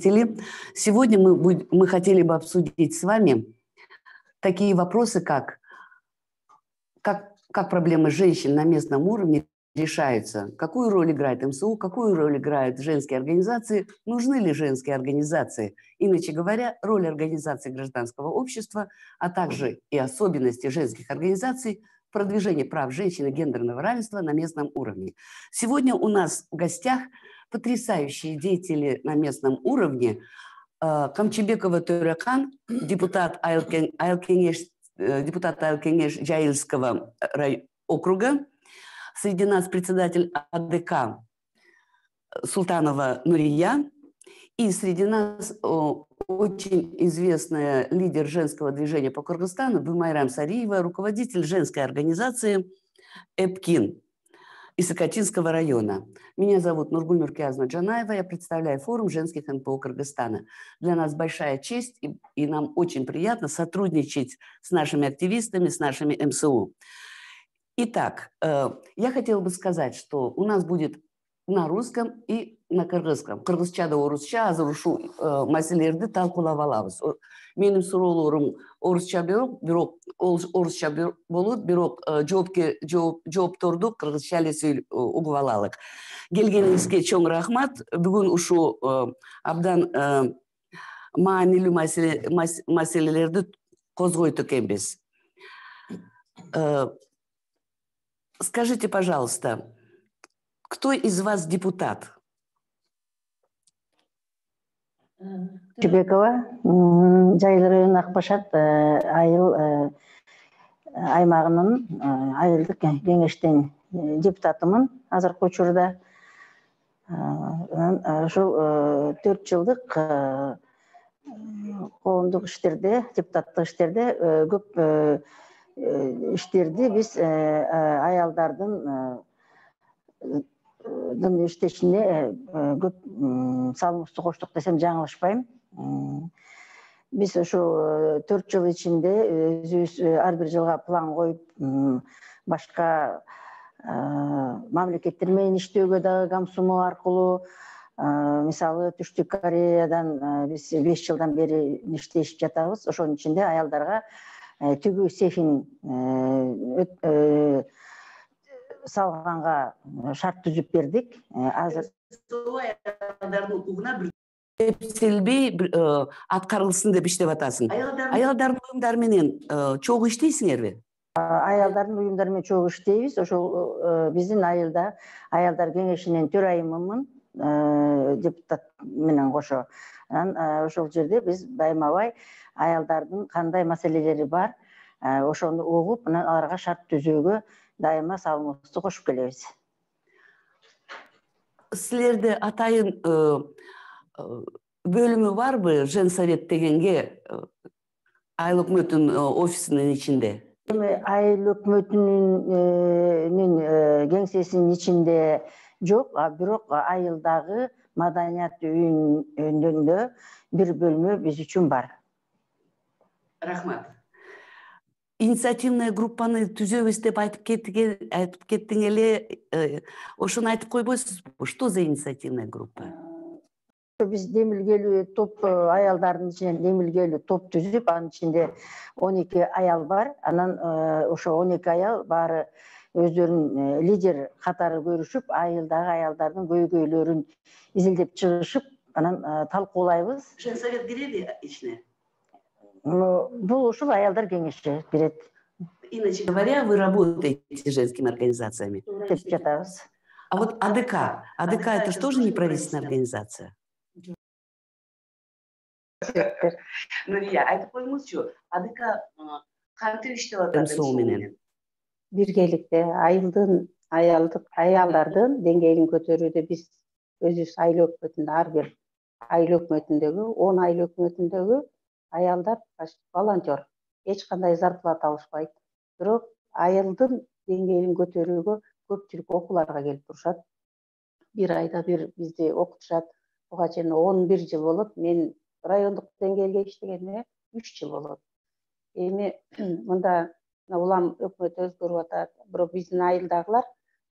Сегодня мы хотели бы обсудить с вами такие вопросы, как проблемы женщин на местном уровне решаются, какую роль играет МСУ, какую роль играют женские организации, нужны ли женские организации, иначе говоря, роль организаций гражданского общества, а также и особенности женских организаций в продвижении прав женщин и гендерного равенства на местном уровне. Сегодня у нас в гостях потрясающие деятели на местном уровне. Камчебекова Төрекан, депутат Айлкенеш Жайыльского округа. Среди нас председатель АДК Султанова Нурия. И среди нас очень известная лидер женского движения по Кыргызстану Бумайрам Сариева, руководитель женской организации «Эпкин» из Сокотинского района. Меня зовут Нургуль Нуркиязовна Джанаева, я представляю форум женских НПО Кыргызстана. Для нас большая честь, и нам очень приятно сотрудничать с нашими активистами, с нашими МСУ. Итак, я хотела бы сказать, что у нас будет на русском и на кыргызском. Кыргызчада орусча азыр ушу маселелерди талкуулап алабыз. Менин суроолорум орусча бирок орусча болот, бирок жоопторду кыргызча эле угуп алалык. Келгениңизге чоң рахмат. Бүгүн ушу абдан маанилүү маселелерди козгойт экенбиз. Скажите, пожалуйста, кто из вас депутат? Чебекова, Жайыл району Акбашат айыл аймагынын айылдык кеңештин депутатымын азыркы учурда. Ушул 4 жылдык коомдук иштерде, депутаттык иштерде көп иштерди биз аялдардын иштешине көп салымыбызды коштук десем жаңылышпайм. Биз ошо 4 жыл ичинде өзүбүз ар бир жылга план коюп, башка мамлекеттер менен иштөөгө дагы Гамсумо аркылуу, мисалы Түштүк Кореядан биз 5 жылдан бери иштешип жатабыз. Ошонун ичинде аялдарга тигүү цехин салганга шарт түзүп бердик. Азыр аялдардын укугуна бир эпселбей аткарылсын деп иштеп атасың. Аялдардын уюмдары менен чогуу иштейсиңерби? Аялдардын уюмдары менен чогуу иштейбиз. Ошол биздин айылда аялдар кеңешинин төрайымымын, депутат менен кошо. Ошол жерде биз байма-бай аялдардын кандай маселелери бар, ошону угуп, анан аларга шарт түзүүгө дайыма салымыбызды кошуп келебиз. Силерде атайын бөлүмү барбы Женсовет дегенге айыл өкмөтүнүн офисинин ичинде? Айыл өкмөтүнүн кеңсесинин ичинде жок, бирок айылдагы маданият үйүндө бир бөлмө биз үчүн бар. Рахмат. Инициативная группаны түзөбүз деп айтып кеттиң эле, ошону айтып койбойсузбу? Что за инициативная группа? Биз демилгелүү топ, аялдардын ичинен демилгелүү топ түзүп, анын ичинде 12 аял бар. Анан ошо 12 аял баары өздөрүнүн лидер катары көрүшүп, айылдагы аялдардын көйгөйлөрүн изилдеп чыгышып, анан талкуулайбыз. Женсовет киреби ичине? Бул ушул аялдар кеңеши берет. Иначе говоря, вы работаете с женскими организациями. Жатабыз. А вот АДК это же тоже неправительственная организация? Нурия, айтып коюңузчу, АДК кантип иштеп атат МСУ менен? Биргеликте аялдардын деңгээлин көтөрүүдө биз өзүбүз айыл өкмөтүндө, ар бир айыл өкмөтүндөгү, 10 айыл өкмөтүндөгү аялдар волонтер, эч кандай зарплата алышпайт. Бирок айылдын деңгээлин көтөрүүгө көпчүлүк окууларга келип турушат. Бир айда бир бизди окутушат. Буга чейин 11 жыл болот. Мен райондук деңгээлге иштегениме 3 жыл болот. Эми мында улам өкмөт өзгөрүп атат. Бирок биздин айылдагылар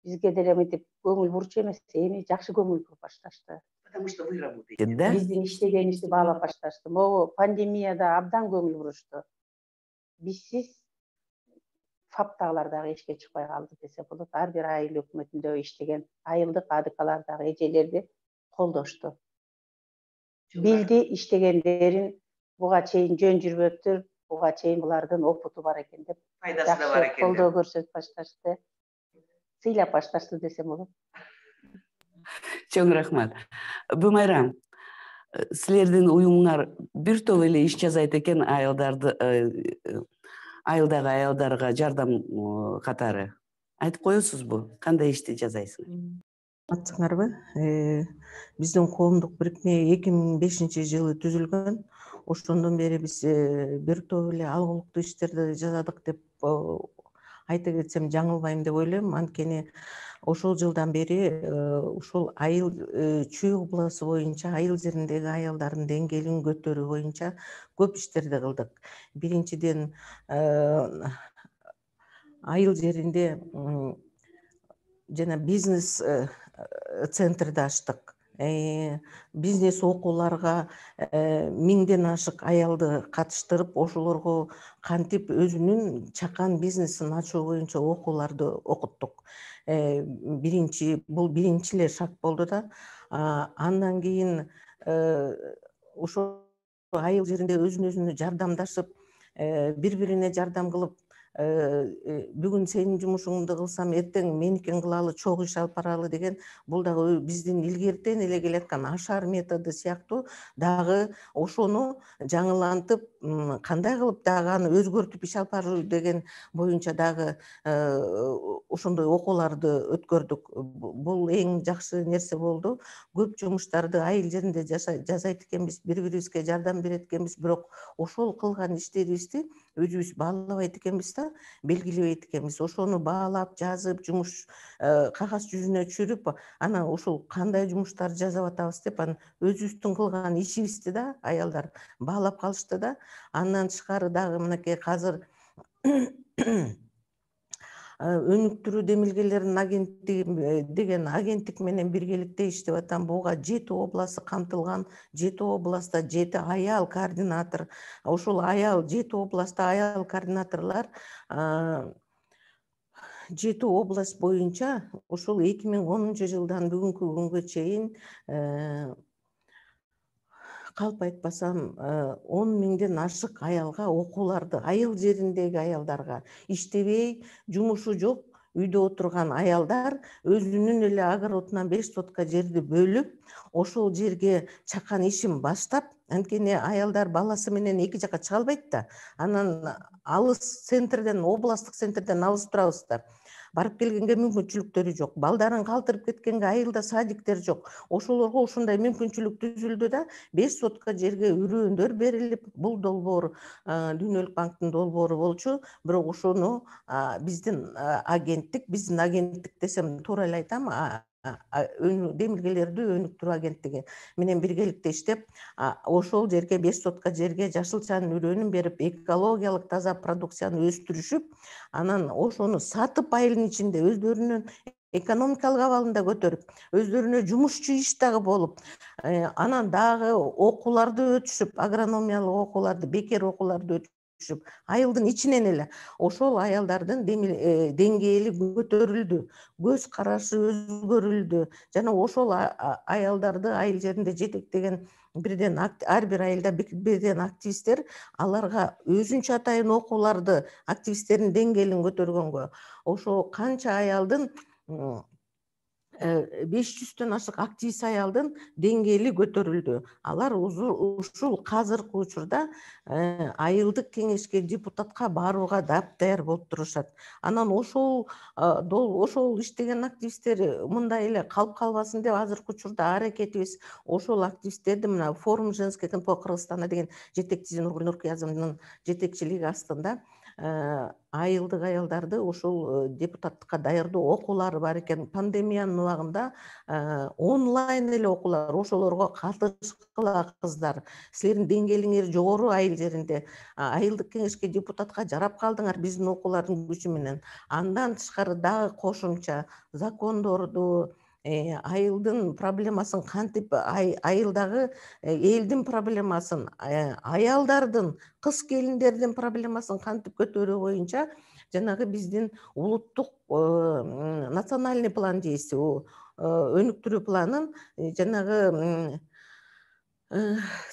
бизге деле мынтип көңүл бурчу эмес, эми жакшы көңүл буруп башташты. потому что вы работаете, да? Биздин иштегенибизди баалап башташты. Могу пандемияда абдан көңүл бурушту. Бизсиз ФАПтагылар дагы ишке чыкпай калды десе болот. Ар бир айыл өкмөтүндө иштеген айылдык адыкалар дагы эжелерди колдошту. Билди иштегендерин буга чейин жөн жүрбөптүр, буга чейин булардын опыту бар экен деп Пайдасы да бар жакшы экен. колдоо көрсөтүп башташты. Сыйлап башташты десе болот. Чоң рахмат. Бумайрам, силердин уюмуңар бир топ эле иш жасайт экен айылдагы аялдарга жардам катары. Айтып коесузбу? Кандай ишти жасайсың? Атсыңарбы? Биздин коомдук бирикме 2005-жылы түзүлгөн. Ошондон бери биз бир топ эле алгылыктуу иштерди жасадык деп айта кетсем жаңылбайм деп ойлойм. Анткени ошол жылдан бери ушул айыл Чүй областы боюнча айыл жериндеги аялдардын деңгээлин көтөрүү боюнча көп иштерди кылдык. Биринчиден айыл жеринде жана бизнес центрди ачтык. Бизнес окууларга 1000ден ашык аялды катыштырып, ошолорго кантип өзүнүн чакан бизнесин ачуу боюнча окууларды окуттук. Бул биринчи эле шаг болду да. Андан кийин ошо айыл жеринде өзүнө жардамдашып, бири-бирине жардам кылып, бүгүн сенин жумушуңду кылсам, эртең меникин кылалы, чогуу иш алып баралы деген бул дагы биздин илгертен эле келаткан ашар методу сыяктуу дагы ошону жаңылантып, кандай кылып дагы аны өзгөртүп иш алып баруу деген боюнча дагы ошондой окууларды өткөрдүк. Бул эң жакшы нерсе болду. Көп жумуштарды айыл жеринде жасайт экенбиз, бири-бирибизге жардам берет экенбиз, бирок ошол кылган иштерибизди өзүбүз баалабайт экенбиз да, белгилебейт экенбиз. Ошону баалап, жазып, жумуш кагаз жүзүнө түшүрүп, анан ошол кандай жумуштарды жасап атабыз деп, анан өзүбүздүн кылган ишибизди да аялдар баалап калышты да. Андан тышкары дагы мынакей азыр өнүктүрүү демилгелеринин агенттиги деген агенттик менен биргеликте иштеп атам. Буга 7 областы камтылган. 7 областта 7 аял координатор. Ошол 7 областта аял координаторлар 7 область боюнча ошол 2010-жылдан бүгүнкү күнгө чейин калп айтпасам 10.000ден ашык аялга окууларды, айыл жериндеги аялдарга, иштебей, жумушу жок, үйдө отурган аялдар өзүнүн эле огородунан 5 сотка жерди бөлүп, ошол жерге чакан ишин баштап, анткени аялдар баласы менен эки жака чыга албайт да. Анан алыс центрден, областтык центрден алыс турабыз да. Барып келгенге мүмкүнчүлүктөрү жок. Балдарын калтырып кеткенге айылда садиктер жок. Ошолорго ушундай мүмкүнчүлүк түзүлдү да, 5 сотка жерге үрөөндөр берилип, бул долбоор Дүйнөлүк банктын долбоору болчу, бирок ошону биздин агенттик десем туура эле айтам, демилгелерди өнүктүрүү агенттиги менен биргеликте иштеп, ошол жерге 5 сотка жерге жашылчанын үрөөнүн берип, экологиялык таза продукцияны өстүрүшүп, анан ошону сатып айылдын ичинде өздөрүнүн экономикалык абалын да көтөрүп, өздөрүнө жумушчу иш дагы болуп, анан дагы окууларды өтүшүп, агрономиялык окууларды, бекер окууларды өтүшүп, айылдын ичинен эле ошол аялдардын деңгээли көтөрүлдү, көз карашы өзгөрүлдү жана ошол аялдарды айыл жеринде жетектеген бирден ар бир айылда бирден активисттер аларга өзүнчө атайын окууларды, активисттердин деңгээлин көтөргөнгө, ошо канча аялдын 500дөн ашык активист аялдын деңгээли көтөрүлдү. Алар ушул азыркы учурда айылдык кеңешке, депутатка барууга даптаяр болуп турушат. Анан ошол иштеген активисттер мындай эле калып калбасын деп азыркы учурда аракетибиз ошол активисттерди мына форум женской КНПО Кыргызстана деген жетекчиси Нуркиязовдун жетекчилиги астында айылдык аялдарды ошол депутаттыкка даярдоо окуулары бар экен. Пандемиянын убагында онлайн эле окуулар, ошолорго катышкыла кыздар. Силердин деңгээлиңер жогору айыл жеринде. Айылдык кеңешке, депутатка жарап калдыңар биздин окуулардын күчү менен. Андан тышкары дагы кошумча закондорду, айылдын проблемасын кантип, айылдагы элдин проблемасын, аялдардын, кыз келиндердин проблемасын кантип көтөрүү боюнча жанагы биздин улуттук национальный план дейсиз, өнүктүрүү планын жанагы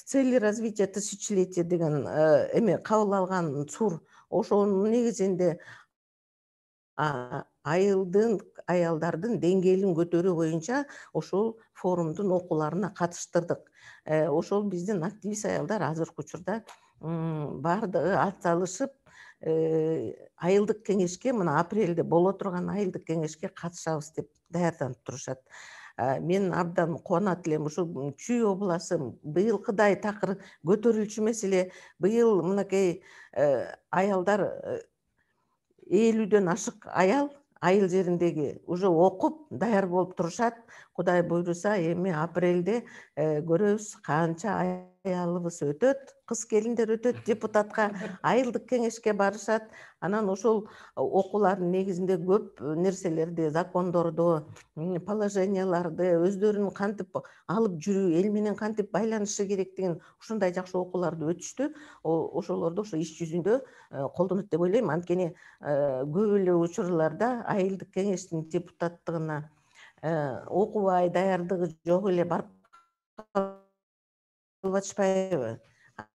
цели развития тысячелетия деген эме кабыл алган ЦУР, ошонун негизинде аялдардын деңгээлин көтөрүү боюнча ошол форумдун окууларына катыштырдык. Ошол биздин активист аялдар азыркы учурда баардыгы ат салышып, айылдык кеңешке, мына апрелде боло турган айылдык кеңешке катышабыз деп даярданып турушат. Мен абдан кубанат элем, ушул Чүй обласы быйылкыдай такыр көтөрүлчү маселе. Быйыл мынакей аялдар 50дөн ашык айыл жериндеги уже окуп даяр болуп турушат. Кудай буйруса, эми апрелде көрөбүз канча аялыбыз өтөт, кыз келиндер өтөт, депутатка, айылдык кеңешке барышат. Анан ошол окуулардын негизинде көп нерселерди, закондорду, положенияларды өздөрүнүн кантип алып жүрүү, эл менен кантип байланышы керектигин ушундай жакшы окууларды өтүштү. Ошолорду ошо иш жүзүндө колдонот деп ойлойм. Анткени көп эле учурларда айылдык кеңештин депутаттыгына окубай, даярдыгы жок эле барып калышпайбы.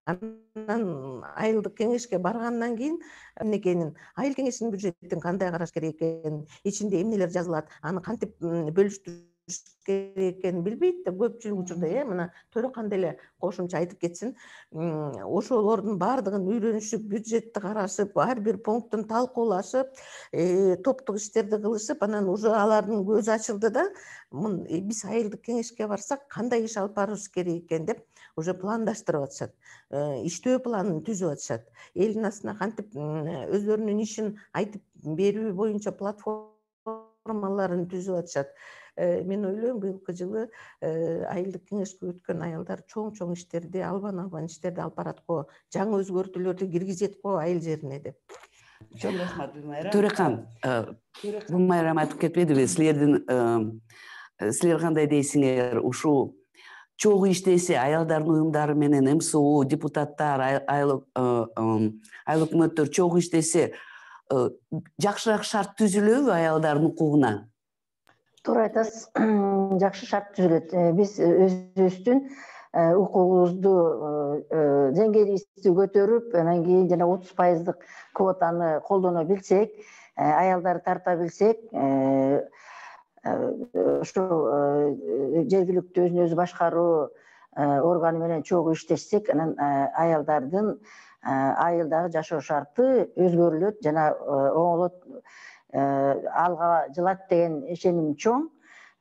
Анан айылдык кеңешке баргандан кийин эмнекенин, айыл кеңешинин бюджетин кандай караш керек экенин, ичинде эмнелер жазылат, аны кантип бөлүштүрүш керек экенин билбейт да көпчүлүк учурда. Мына Төрөкан деле кошумча айтып кетсин. Ошолордун баардыгын үйрөнүшүп, бюджетти карашып, ар бир пунктун талкуулашып, топтук иштерди кылышып, анан уже алардын көзү ачылды да, биз айылдык кеңешке барсак кандай иш алып барыш керек экен деп уже пландаштырып атышат. Иштөө планын түзүп атышат. Элдин астына кантип өздөрүнүн ишин айтып берүү боюнча платформаларын түзүп атышат. Мен ойлойм, быйылкы жылы айылдык кеңешке өткөн аялдар чоң иштерди, албан иштерди алып барат го, жаңы өзгөртүүлөрдү киргизет го айыл жерине деп. Чоң рахмат, Гүлмайрам. Төрехан, Гүлмайрам айтып кетпедиби, силер кандай дейсиңер, ушул чогуу иштесе, аялдардын уюмдары менен МСУ, депутаттар, айыл өкмөттөр чогуу иштесе, жакшыраак шарт түзүлөбү аялдардын укугуна? Туура айтасыз, жакшы шарт түзүлөт. Биз өзүбүздүн укугубузду, деңгээлибизди көтөрүп, анан кийин жана 30% квотаны колдоно билсек, аялдарды тарта билсек, ошол жергиликтүү өзүн өзү башкаруу органы менен чогуу иштешсек, анан аялдардын айылдагы жашоо шарты өзгөрүлөт жана оңолот, алга жылат деген ишеним чоң.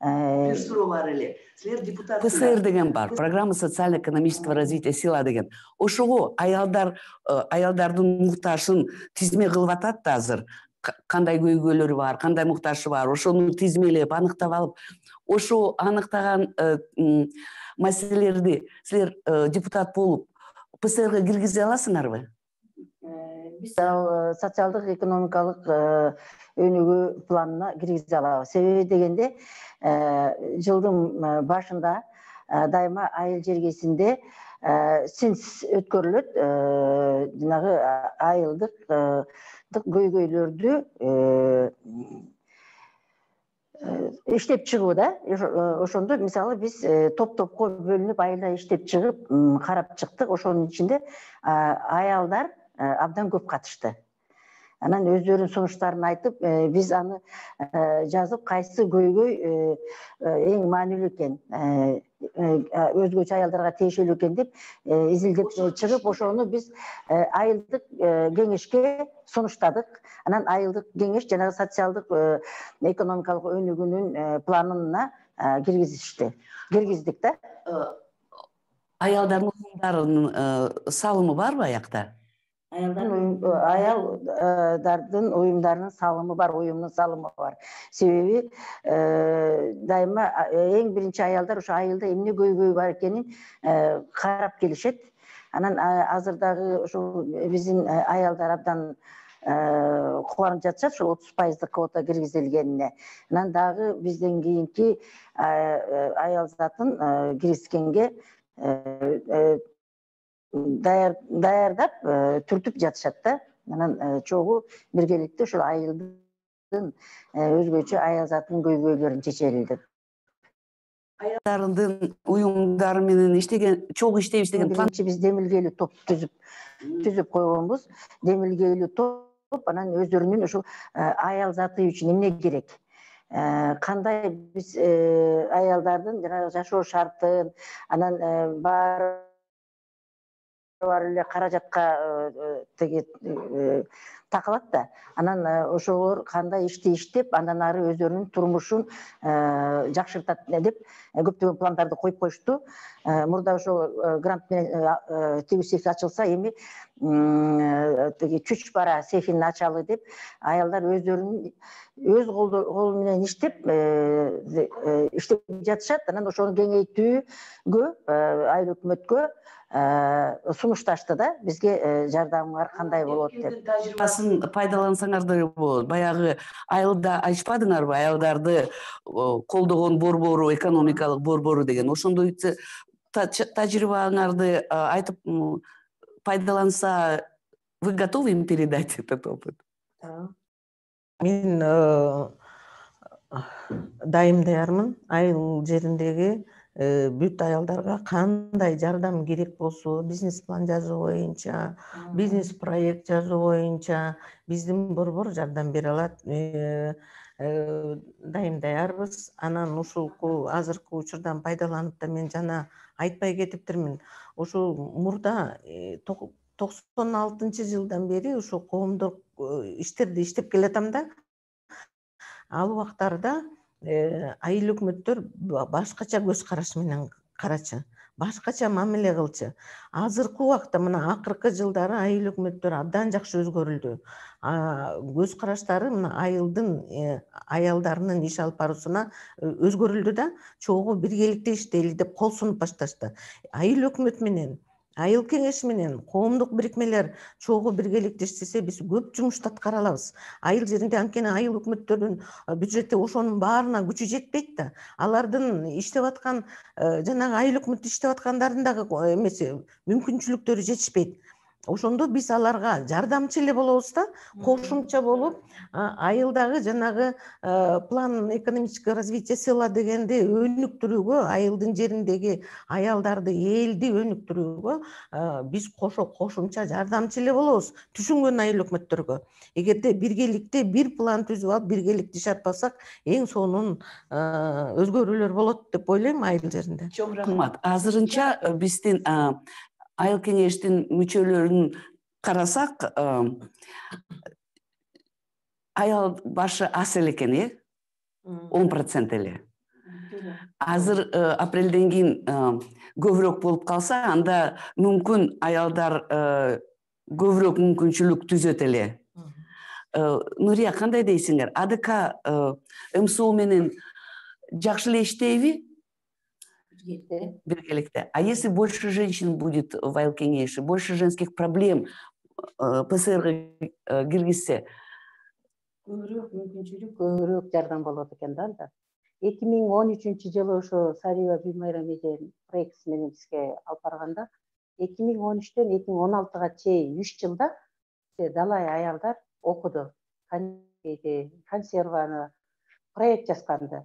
Бир суроо бар эле. Силер депутат ПСР деген бар, программа социально-экономического развития села деген. Ошого аялдардын муктажын тизме кылып атат да азыр. Кандай көйгөйлөрү бар, кандай муктажы бар, ошону тизмелеп, аныктап алып, ошо аныктаган маселелерди силер депутат болуп ПСРге киргизе аласыңарбы? Биз социалдык экономикалык өнүгүү планына киргизе алабыз. Себеби дегенде, жылдын башында дайыма айыл жергесинде синс өткөрүлөт, жанагы айылдык көйгөйлөрдү иштеп чыгуу да. Ошондо мисалы биз топ-топко бөлүнүп айылда иштеп чыгып карап чыктык. Ошонун ичинде аялдар абдан көп катышты. Анан өздөрүнүн сунуштарын айтып, биз аны жазып, кайсы көйгөй эң маанилүү экен, өзгөчө аялдарга тиешелүү экен деп изилдеп чыгып, ошону биз айылдык кеңешке сунуштадык. Анан айылдык кеңеш жанагы социалдык экономикалык өнүгүүнүн планына киргиздик да. Аялдардын уюмдарынын салымы барбы аякта? Аялдардын уюмдарынын салымы бар, уюмдун салымы бар. Себеби дайыма эң биринчи аялдар ошо айылда эмне көйгөй бар экенин карап келишет. Анан азыр дагы ошол биздин аялдар абдан кубанып жатышат ошол 30% квота киргизилгенине. Анан дагы бизден кийинки аял затын киргизгенге даярдап түртүп жатышат да. Анан чогуу биргеликте ошол айылдын өзгөчө аял затын көйгөйлөрүн чечели деп. Аялдардын уюмдары менен иштеген, чогуу иштеп иштеген Биринчи биз демилгелүү топ түзүп койгонбуз. Демилгелүү топ анан өздөрүнүн ошол аял заты үчүн эмне керек? Кандай биз аялдардын жанагы жашоо шартын, анан баары эле каражатка такылат да. Анан ошолор кандай ишти иштеп, андан ары өздөрүнүн турмушун жакшыртат деп көптөгөн пландарды коюп коюшту. Мурда ошол грант менен тигүү цех ачылса, эми чүч бара цехин ачалы деп аялдар өздөрүнүн өз колу менен иштеп жатышат. Анан ошону кеңейтүүгө айыл өкмөткө сунушташты да, бизге жардамыңар кандай болот деп. Тажрыйбасын пайдалансаңардар болот. Баягы айылда айтышпадыңарбы, аялдарды колдогон борбору, экономикалык борбору деген. Ошондой тажрыйбаңарды айтып пайдаланса, вы готовы им передать этот опыт? Мен дайым даярмын. Айыл жериндеги бүт аялдарга кандай жардам керек болсо, бизнес план жазуу боюнча, бизнес проект жазуу боюнча биздин борбор жардам бере алат. Дайым даярбыз. Анан ушулку азыркы учурдан пайдаланып да мен жана айтпай кетиптирмин. Ошол мурда 96-жылдан бери ошол коомдук иштерди иштеп келатам да. Ал убактарда айыл өкмөттөр башкача көз караш менен карачы, башкача мамиле кылчы. Азыркы убакта мына акыркы жылдары айыл өкмөттөр абдан жакшы өзгөрүлдү. Көз караштары мына айылдын аялдарынын иш алып баруусуна өзгөрүлдү да, чогуу биргеликте иштейли деп кол сунуп башташты. Айыл өкмөт менен, айыл кеңеши менен коомдук бирикмелер чогуу биргеликте иштесе, биз көп жумушту аткара алабыз. Айыл жеринде анткени айыл өкмөттөрдүн бюджети ошонун баарына күчү жетпейт да. Алардын иштеп аткан жанагы айыл өкмөттө иштеп аткандардын дагы эмеси мүмкүнчүлүктөрү жетишпейт. Ошондо биз аларга жардамчы эле болобуз да, кошумча болуп айылдагы жанагы план экономического развития села дегенди өнүктүрүүгө, айылдын жериндеги аялдарды, элди өнүктүрүүгө биз кошумча жардамчы эле болобуз түшүнгөн айыл өкмөттөргө. Эгерде биргеликте бир план түзүп алып, биргеликте иш алпасак, эң сонун өзгөрүүлөр болот деп ойлойм айыл жеринде. Чоң рахмат. Азырынча биздин айыл кеңештин мүчөлөрүн карасак, аял башы аз эле экен, 10% эле. Азыр апрелден кийин көбүрөөк болуп калса, анда мүмкүн аялдар көбүрөөк мүмкүнчүлүк түзөт эле. Нурия, кандай дейсиңер? АДК МСУ менен жакшы эле иштейби? Биргеликте. А если больше женщин будет в айыл кеңеши, больше женских проблем ПСРга киргизсе? Көбүрөөк мүмкүнчүлүк, көбүрөөк жардам болот экен да анда. 2013-жылы ошо Сарыева Бимайрам эженин проектиси менен бизге алып барганда, 2013-төн 2016-га чейин 3 жылда далай аялдар окуду. Консерваны, проект жазганды.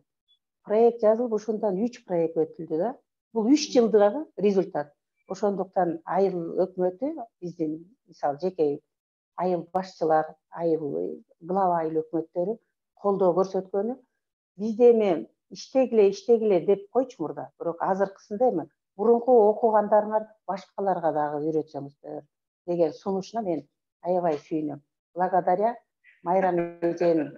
Проект жазылып, ошондон 3 проект өтүлдү да. Бул 3 жылдагы результат. Ошондуктан айыл өкмөтү биздин мисалы жеке айыл башчылар, глава айыл өкмөттөрү колдоо көрсөткөнү, бизде эми иштегиле деп койчу мурда. Бирок азыркысында эми мурунку окугандарыңар башкаларга дагы үйрөтсөңүздөр деген сунушуна мен аябай сүйүнөм. Благодаря Майрам эженин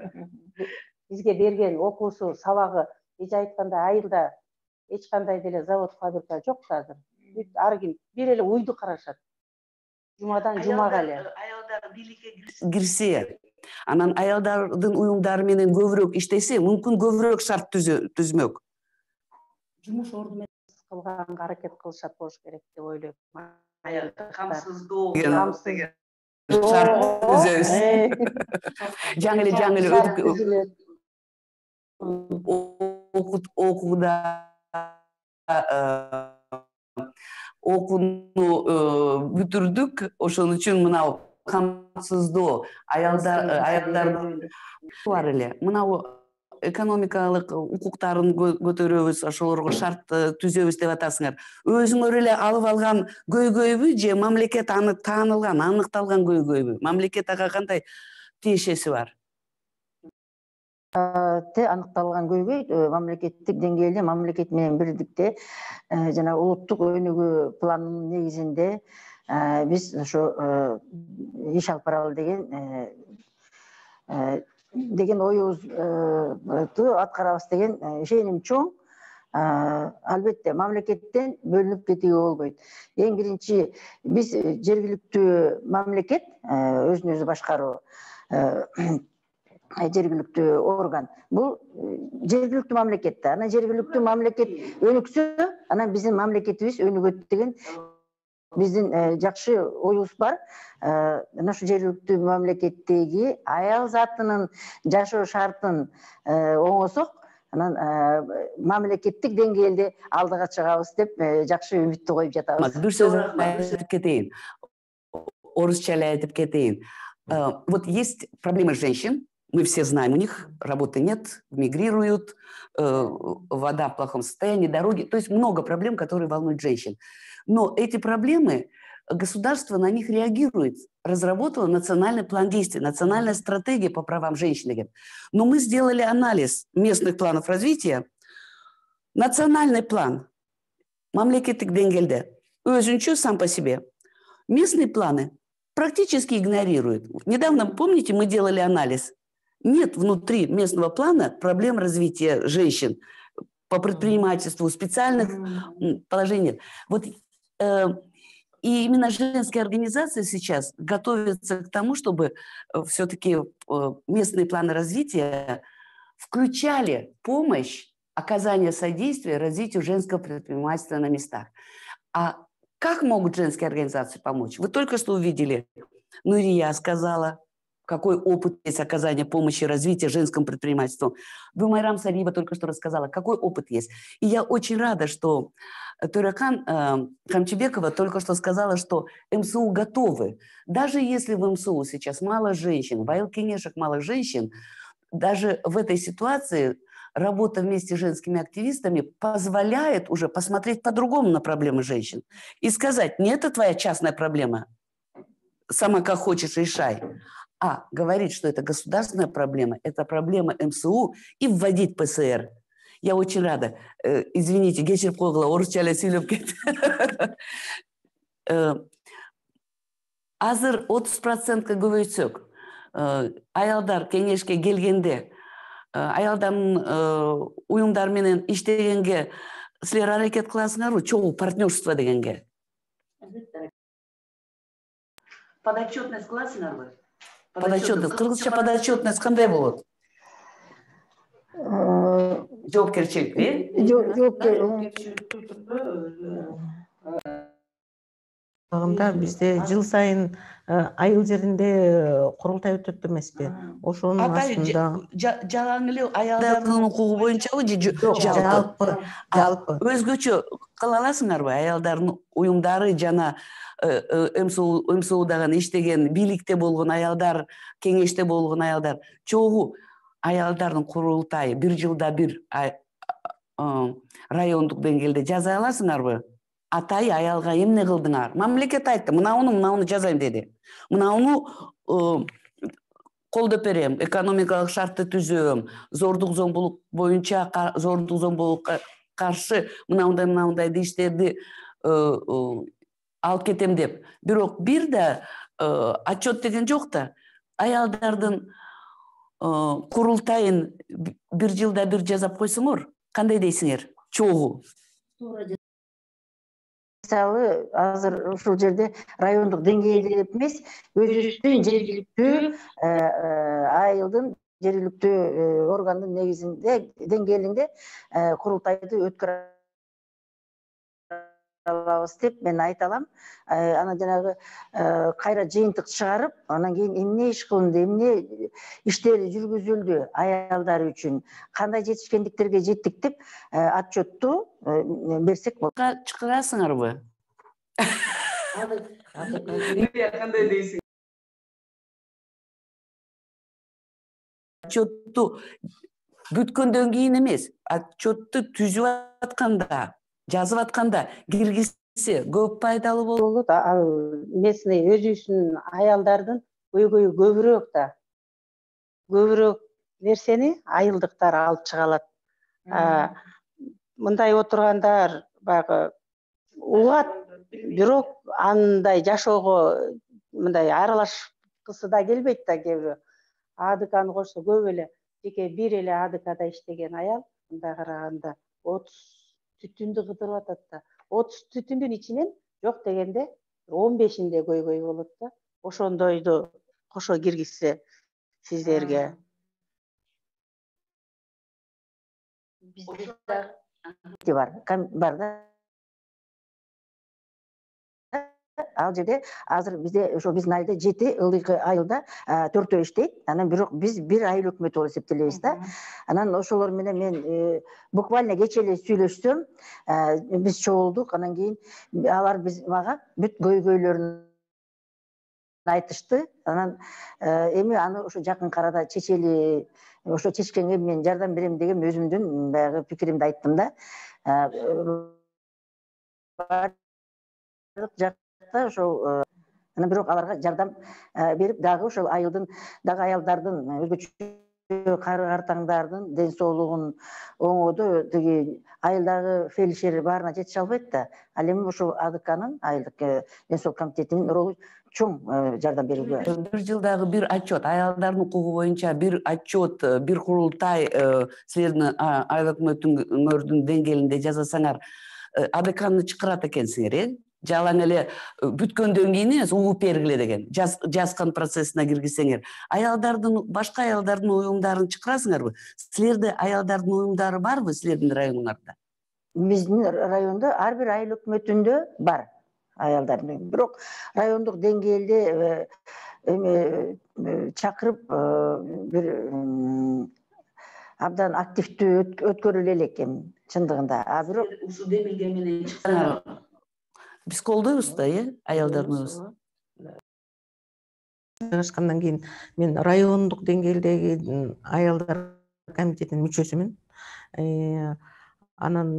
бизге берген окуусу, сабагы, эже айткандай айылда эч кандай деле завод, фабрика жок азыр. Ар ким бир эле уйду карашат. Жумадан жумага эле. Аялдар бийликке кирсе, анан аялдардын уюмдары менен көбүрөөк иштесе, мүмкүн көбүрөөк шарт түзмөк. Жумуш орду менен кылганга аракет кылышат болуш керек деп ойлойм. Камсыздоо şart düzөbүз. Жаңы эле окууда окууну бүтүрдүк. Ошон үчүн мынау камсыздоо аялдардын бар эле. Мынау экономикалык укуктарын көтөрөбүз, ошолорго шарт түзөбүз деп атасыңар. Өзүңөр эле алып алган көйгөйбү же мамлекет аны таанылган, аныкталган көйгөйбү? Мамлекет ага кандай тиешеси бар? Аныкталган көйгөй мамлекеттик деңгээлде, мамлекет менен бирдикте жана улуттук өнүгүү планынын негизинде биз ошо иш алып баралы деген оюбузду аткарабыз деген ишеним чоң. Албетте мамлекеттен бөлүнүп кетүүгө болбойт. Эң биринчи биз жергиликтүү мамлекет, өзүн өзү башкаруу жергиликтүү орган. Бул жергиликтүү мамлекет. Анан жергиликтүү мамлекет өнүксө, анан биздин мамлекетибиз өнүгөт деген биздин жакшы оюбуз бар. Ошо жергиликтүү мамлекеттеги аял затынын жашоо шартын оңосок, анан мамлекеттик деңгээлде алдыга чыгабыз деп жакшы үмүттү коюп жатабыз. Бир сөз айтып кетейин. Орусча эле айтып кетейин. Вот есть проблемы женщин. Мы все знаем, у них работы нет, мигрируют, вода в плохом состоянии, дороги. То есть много проблем, которые волнуют женщин. Но эти проблемы, государство на них реагирует. Разработало национальный план действий, национальная стратегия по правам женщин. Но мы сделали анализ местных планов развития. Национальный план, мамлекеттик деңгээлде, өзүнчө сам по себе. Местные планы практически игнорируют. Недавно, помните, мы делали анализ. Нет внутри местного плана проблем развития женщин по предпринимательству, специальных положений. Вот, и именно женские организации сейчас готовятся к тому, чтобы все-таки местные планы развития включали помощь, оказание содействия развитию женского предпринимательства на местах. А как могут женские организации помочь? Вы только что увидели, Нурия сказала, какой опыт есть оказания помощи развития женскому предпринимательству. Бумайрам Сариева только что рассказала, какой опыт есть. И я очень рада, что Төрекан Камчебекова только что сказала, что МСУ готовы. Даже если в МСУ сейчас мало женщин, в Айлкенешах мало женщин, даже в этой ситуации работа вместе с женскими активистами позволяет уже посмотреть по-другому на проблемы женщин. И сказать, не это твоя частная проблема, сама как хочешь решай, а говорить, что это государственная проблема, это проблема МСУ, и вводить ПСР. Я очень рада. Извините, кечирип койгула, орусча эле сүйлөп кетти. Азыр 30%ка көбөйтсөк, аялдар кеңешке келгенде, аялдардын уюмдар менен иштегенге силер аракет кыласыңарбы, чогуу партнерство дегенге? Подотчетность кыласыңарбы? Подотчетность. Кыргызча подотчетность кандай болот? Жоопкерчилик, Бизде жыл сайын айыл жеринде курултай өтөт эмеспи? Ошонун астында жалаң эле аялдардын укугу боюнчабы же жалпы? Өзгөчө кыла аласыңарбы? Аялдардын уюмдары жана МСУдагы иштеген, бийликте болгон аялдар, кеңеште болгон аялдар, чогуу аялдардын курултайы бир жылда бир райондук деңгээлде жаза аласыңарбы? Атай аялга эмне кылдыңар? Мамлекет айтты, мынауну жазайм деди. Мынауну колдоп берем, экономикалык шартты түзөм, зордук зомбулук боюнча, зордук зомбулукка каршы мынандай иштерди алып кетем деп. Бирок бир да отчет деген жок да. Аялдардын курултайын бир жылда бир жасап койсоңор, кандай дейсиңер? Чогуу? Мисалы, азыр ушул жерде райондук деңгээлде эмес, өзүбүздүн жергиликтүү айылдын жергиликтүү органдын негизинде деңгээлинде курултайды өткөрө алабыз деп мен айта алам. Ана жанагы кайра жыйынтык чыгарып, анан кийин эмне иш кылынды, эмне иштер жүргүзүлдү аялдар үчүн, кандай жетишкендиктерге жеттик деп отчетту берсек болот. Чыгарасыңарбы? Кандай дейсиң? Отчетту бүткөндөн кийин эмес, отчетту түзүп атканда, жазып атканда киргизсе көп пайдалуу болот. Местный өзүбүздүн аялдардын көйгөйү көбүрөөк да. Көбүрөөк нерсени айылдыктар алып чыга алат. Мындай отургандар баягы угат, бирок андай жашоого мындай аралашкысы да келбейт да кээ АДКны кошсо көп эле жеке бир эле АДКда иштеген аял мындай караганда 30 түтүндү кыдырып атат да. 30 түтүндүн ичинен жок дегенде 15-inde көйгөй болот да. Ошондойду кошо киргизсе сиздерге. Бар да. Ал жерде азыр бизде ошо биздин айылда 7 ылдыйкы айылда 4 иштейт. Анан бирок биз бир айыл өкмөтү болуп эсептелебиз да. Анан ошолор менен мен буквально кечээ эле сүйлөшсөм, биз чогулдук. Анан кийин алар мага бүт көйгөйлөрүн айтышты. Анан эми аны ошо жакын арада чечели, ошо чечкенге мен жардам берем деген өзүмдүн баягы пикиримди айттым да. Ошол анан бирок аларга жардам берип дагы ошол айылдын дагы аялдардын өзгөчө кары картаңдардын ден соолугун оңоодо тиги айылдагы фельдшер баарына жетише албайт да. Ал эми ошол АДКнын айылдык ден соолук комитетинин ролу чоң жардам берүүгө. Бир жылдагы бир отчет, аялдардын укугу боюнча бир отчет, бир курултай силердин айыл өкмөтүңөрдүн деңгээлинде жасасаңар, АДКны чакырат экенсиңер, жалаң эле бүткөндөн кийин эмес, угуп бергиле деген. Жазган процессине киргизсеңер, башка аялдардын уюмдарын чакырасыңарбы? Силерде аялдардын уюмдары барбы силердин районуңарда? Биздин райондо ар бир айыл өкмөтүндө бар аялдардын. Бирок райондук деңгээлде чакырып бир абдан активдүү өткөрүлө элек эми чындыгында. Бирок ушул демилге менен чыксаңар биз колдойбуз да, аялдарыбыз. Жашкандан кийин мен райондук деңгээлдеги аялдар комитетинин мүчөсүмүн. Анан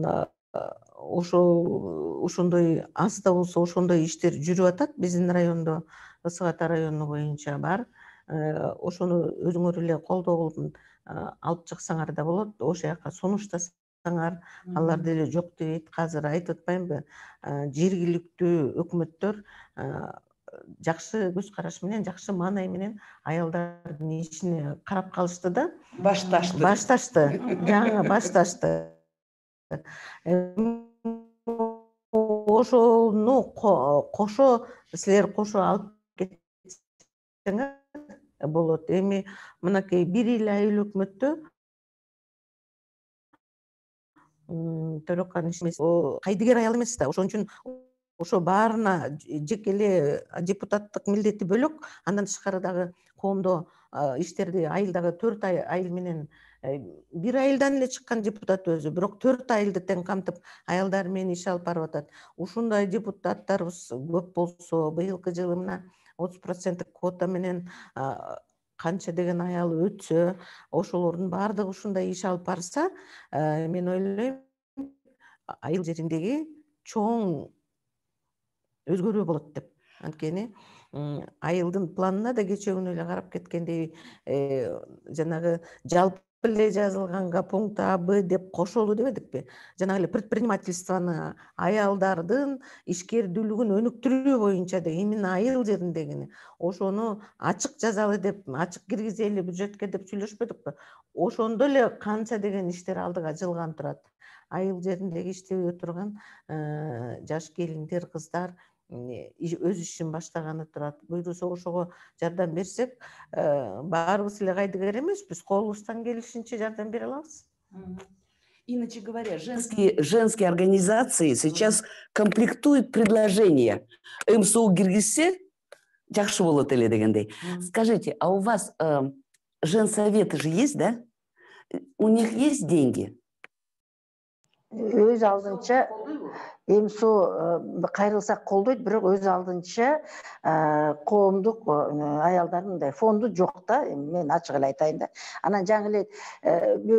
ошондой аз да болсо ошондой иштер жүрүп атат биздин райондо. Ысык Ата району боюнча бар. Ошону өзүңөр эле колдоо кылып алып чыксаңар да болот. Ошол жака сунуштасаңар, алар деле жок дебейт. Азыр айтып атпаймынбы? Жергиликтүү өкмөттөр жакшы көз караш менен, жакшы маанай менен аялдардын ишине карап калышты да. Башташты. Жаңы башташты. Ошону кошо силер кошо алып кетсеңер болот. Эми мынакей бир эле айыл өкмөттө төрөккан иш эмес, кайдыгер аял эмес да. Ошон үчүн ошо баарына жеке эле депутаттык милдети бөлөк, андан тышкары дагы коомдо иштерди айылдагы 4 айыл менен бир айылдан эле чыккан депутат өзү, бирок 4 айылды тең камтып аялдар менен иш алып барып атат. Ушундай депутаттарыбыз көп болсо, быйылкы жылы мына 30% квота менен канча деген аял өтсө, ошолордун баардыгы ушундай иш алып барса, мен ойлойм айыл жериндеги чоң өзгөрүү болот деп. Анткени айылдын планына да кечээ күнү эле карап кеткендей, жанагы жалпы эле жазылганга пункт А, Б деп кошолуу дебедикпи? Жанагы эле предпринимательствону, аялдардын ишкердүүлүгүн өнүктүрүү боюнча да именно айыл жериндегини ошону ачык жазалы деп, ачык киргизели бюджетке деп сүйлөшпөдүкпү? Ошондо эле канча деген иштер алдыга жылган турат. Айыл жериндеги иштебей отурган жаш келиндер, кыздар өз ишин баштаганы турат. Буйрусу ошого жардам берсек, баарыбыз эле кайдыгер эмеспиз, колубуздан келишинче жардам бере алабыз. Иначе говоря, женские организации сейчас комплектуют предложения. МСУ киргизсе жакшы болот эле дегендей. Скажите, а у вас женсоветы же есть, да? У них есть деньги? Өз алдынча МСУ кайрылсак колдойт, бирок өз алдынча коомдук аялдардын мындай фонду жок да. Мен ачык эле айтайын да. Анан жаңы эле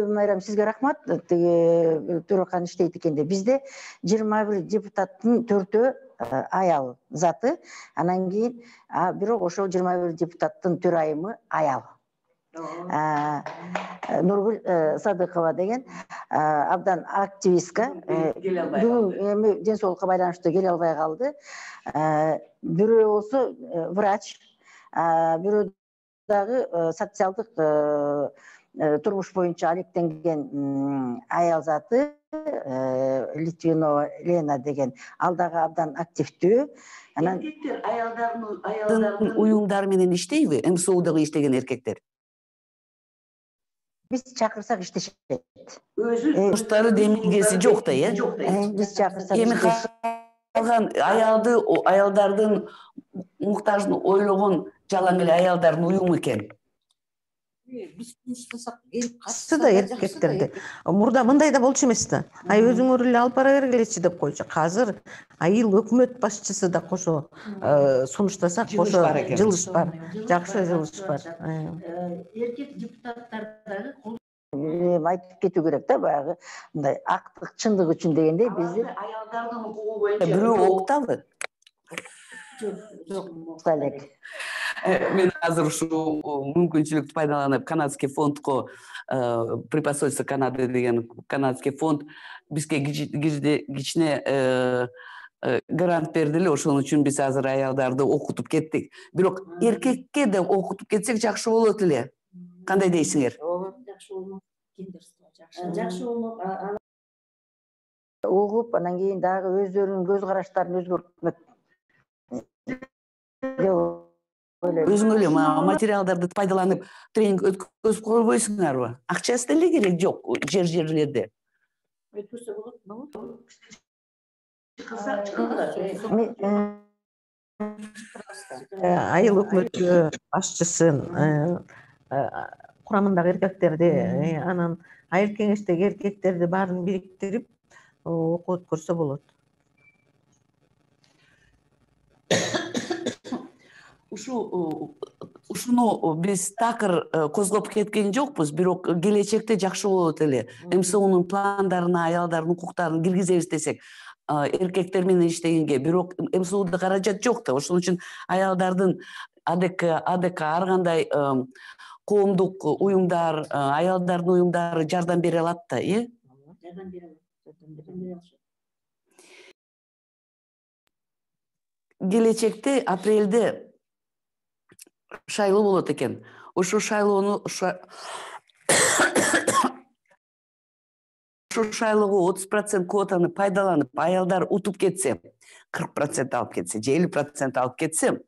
Майрам сизге рахмат. Тиги Төрөкан иштейт экен де. Бизде 21 депутаттын 4-өө аял заты. Анан кийин бирок ошол 21 депутаттын төрайымы аял. Нургүл Садыкова деген абдан активистка. Бүгүн ден соолукка байланыштуу келе албай калды. Бирөө болсо врач, бирөө дагы социалдык турмуш боюнча алектенген аял заты Литвинова Лена деген. Ал дагы абдан активдүү. Анан Эркектер аялдардын уюмдары менен иштейби? МСУдагы иштеген эркектер. Биз чакырсак иштешет. Турмуштары демилгеси жок да, э? Биз чакырсак Эми калган аялдардын муктажын ойлогон жалаң эле аялдардын уюму экен. Биз тыныштасак келип катты да эркектерди. Мурда мындай да болчу эмес да. Ай өзүңөр эле алып бара бергилечи деп койчу. Азыр айыл өкмөт башчысы да кошо сунуштасак кошо жылыш бар. Жакшы жылыш бар. Эркек депутаттар дагы айтып кетүү керек да, баягы мындай актык, чындык үчүн дегендей бизди Аялдардын укугу боюнча бирөө октабы? Жок элек. Мен азыр ушул мүмкүнчүлүктү пайдаланып канадский фондко при посольстве Канады деген канадский фонд бизге кичине грант берди эле. Ошон үчүн биз азыр аялдарды окутуп кеттик. Бирок эркекке да окутуп кетсек жакшы болот эле. Кандай дейсиңер? Жакшы болмок. Жакшы болмок. Угуп, анан кийин дагы өздөрүнүн көз караштарын өзгөртмөк. Өзүң эле материалдарды пайдаланып тренинг өткөзүп койбойсуңарбы? Акчасы деле керек жок жерлерде. Өткөзсө болот. Айыл өкмөтү башчысын курамындагы эркектерди, анан айыл кеңештеги эркектерди баарын бириктирип окуп өткөрсө болот. Ушуну биз такыр козгоп кеткен жокпуз, бирок келечекте жакшы болот эле. МСУнун пландарына аялдардын укуктарын киргизебиз десек, эркектер менен иштегенге, бирок МСУда каражат жок да. Ошон үчүн аялдардын АДК, ар кандай коомдук уюмдар, аялдардын уюмдары жардам бере алат да, э? Жардам бере алат. Келечекте апрелде шайлоо болот экен. Ошол шайлоого 30% квотаны пайдаланып, аялдар утуп кетсе, 40% алып кетсе, 50% алып кетсе,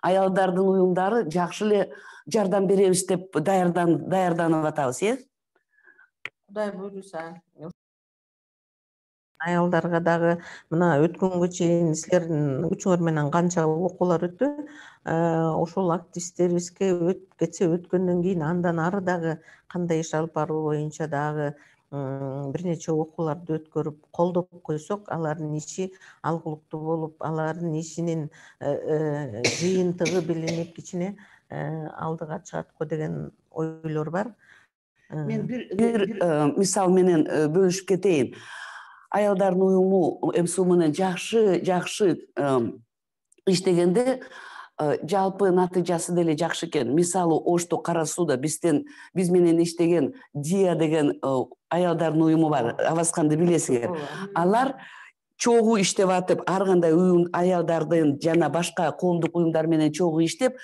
аялдардын уюмдары жакшы эле жардам беребиз деп даярданып атабыз, э? Кудай буйруса. Аялдарга дагы мына өткөнгө чейин силердин күчүңөр менен канча окуулар өттү. Ошол активисттерибизге өтүп кетсе, өткөндөн кийин андан ары дагы кандай иш алып баруу боюнча дагы бир нече окууларды өткөрүп колдоп койсок, алардын иши алгылыктуу болуп, алардын ишинин жыйынтыгы билинип кичине алдыга чыгат го деген ойлор бар. Мен бир мисал менен бөлүшүп кетейин. Аялдардын уюму МСУ менен жакшы иштегенде жалпы натыйжасы деле жакшы экен. Мисалы, Ошто Кара Сууда биз менен иштеген Дия деген аялдардын уюму бар. Авасканды билесиңер. Алар чогуу иштеп атып, ар кандай уюм аялдардын жана башка коомдук уюмдар менен чогуу иштеп,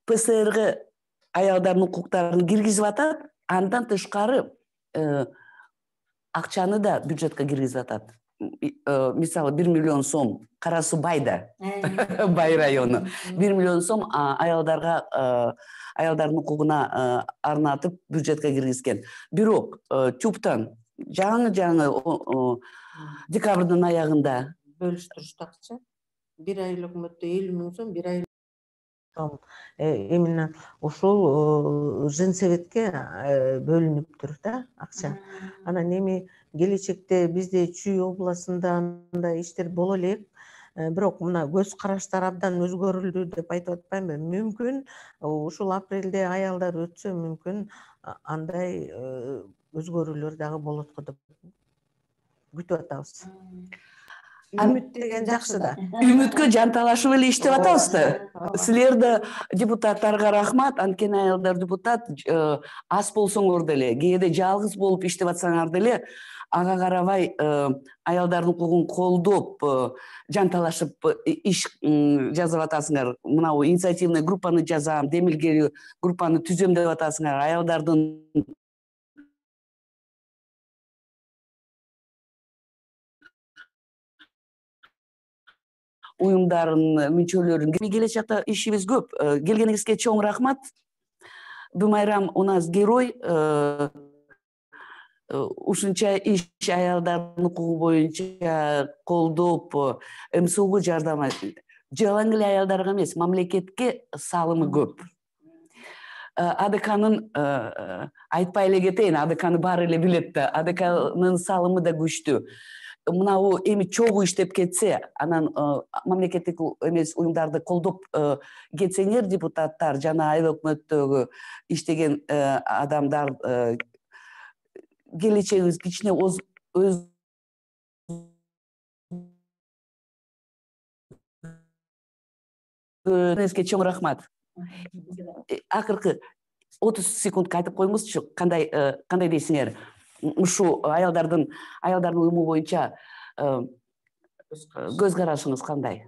ПСРге аялдардын укуктарын киргизип атат. Андан тышкары акчаны да бюджетке киргизип атат. Мисалы 1 миллион сом Кара Суу Байда, Бай району. 1 миллион сом аялдардын укугуна арнатып бюджетке киргизген. Бирок Тюптан жаңы декабрдын аягында. Бөлүштүрүштакчы. 1 айлык өкмөттө 50 000 сом, 1 айлык именно ушул женсоветке бөлүнүптүр да акча. Анан эми келечекте бизде Чүй областында андай иштер боло элек. Бирок мына көз караштар абдан өзгөрүлдү деп айтып атпаймынбы? Мүмкүн ушул апрелде аялдар өтсө, мүмкүн андай өзгөрүүлөр дагы болот го деп күтүп атабыз. Үмүт деген жакшы да. Үмүткө жанталашып эле иштеп атабыз да. Силерде депутаттарга рахмат, анткени аялдар депутат аз болсоңор деле, кээде жалгыз болуп иштеп атсаңар деле, ага карабай аялдардын укугун колдоп, жанталашып иш жазып атасыңар. Мынау инициативный группаны жазам, демилгелүү группаны түзөм деп атасыңар. Аялдардын уюмдарын мүчөлөрүн келечекте ишибиз көп. Келгениңизге чоң рахмат. Бимайрам у нас герой. Ушунча иш аялдардын укугу боюнча колдоп, МСУга жардам жалаң эле аялдарга эмес, мамлекетке салымы көп. АДКнын айтпай эле кетейин, АДКны баары эле билет да. АДКнын салымы да күчтүү. Мынау эми чогуу иштеп кетсе, анан мамлекеттик эмес уюмдарды колдоп кетсеңер, депутаттар жана айыл өкмөттөгү иштеген адамдар, келечегибиз кичине өзгөрүүсүнө чоң рахмат. Акыркы 30 секундка айтып коюңузчу, кандай дейсиңер? Ушу аялдардын уюму боюнча көз карашыңыз кандай?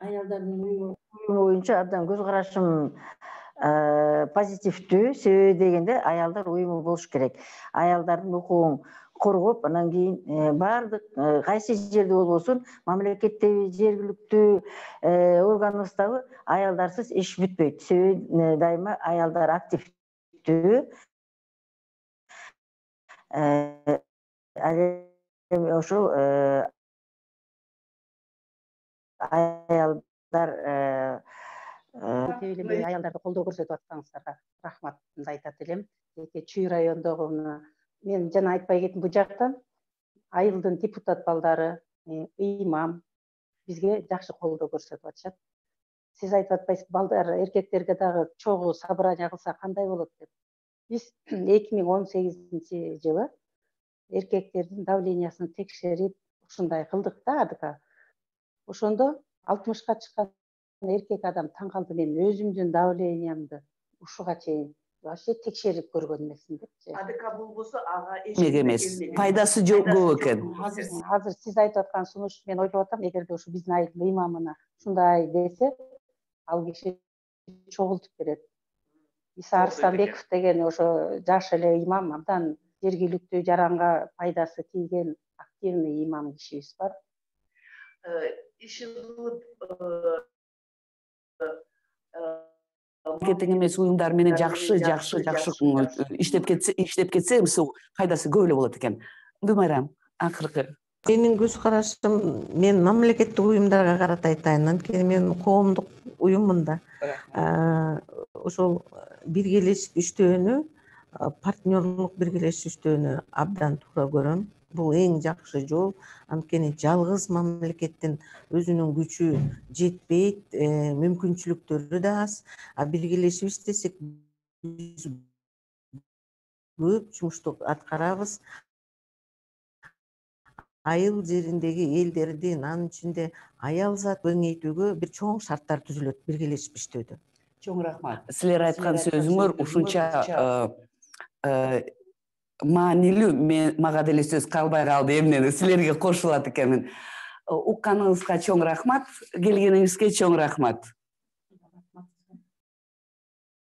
Аялдардын уюму боюнча абдан көз карашым позитивдүү. Себеби дегенде аялдар уюму болуш керек. Аялдардын укугун коргоп, анан кийин баардык кайсы жерде болбосун, мамлекеттеги, жергиликтүү органыбыздагы аялдарсыз иш бүтпөйт. Себеби дайыма аялдар активдүү. Ошол аялдар аялдарды колдоо көрсөтүп атканыңыздарга рахматымды айтат элем. Чүй райондогу мен жана айтпай кеттим, бул жактан айылдын депутат балдары, ыймам бизге жакшы колдоо көрсөтүп атышат. Сиз айтып атпайсыз, балдар, эркектерге дагы чогуу собрание кылса кандай болот деп. Биз 2018 жылы эркектердин давлениясын текшерип, ушундай кылдык да АДК. Ошондо 60ка чыккан эркек адам таң калды, мен өзүмдүн давлениямды ушуга чейин вообще текшерип көргөн эмесмин депчи. АДК болбосо ага эч эмес, пайдасы жок экен. Азыр сиз айтып аткан сунуш, мен ойлоп атам, эгерде ушу биздин айылдын ыймамына ушундай десе, ал киши чогултуп берет. Иса Арстанбеков деген ошо жаш эле ыймам, абдан жергиликтүү жаранга пайдасы тийген активный ыймам кишибиз бар. Иши кылып мамлекеттик эмес уюмдар менен жакшы иштеп кетсе, пайдасы көп эле болот экен. Бимайрам, акыркы. Менин көз карашым, мен мамлекеттик уюмдарга карата айтайын, анткени мен коомдук уюммун да. Ошол биргелешип иштөөнү, партнерлук биргелешип иштөөнү абдан туура көрөм. Бул эң жакшы жол. Анткени жалгыз мамлекеттин өзүнүн күчү жетпейт, мүмкүнчүлүктөрү да аз. Биргелешип иштесек көп жумушту аткарабыз. Айыл жериндеги элдердин, анын ичинде аял зат кеңейтүүгө бир чоң шарттар түзүлөт биргелешип иштөөдө. Чоң рахмат. Силер айткан сөзүңөр ушунча маанилүү, мага деле сөз калбай калды, эмне силерге кошулат экенмин. Укканыңызга чоң рахмат, келгениңизге чоң рахмат.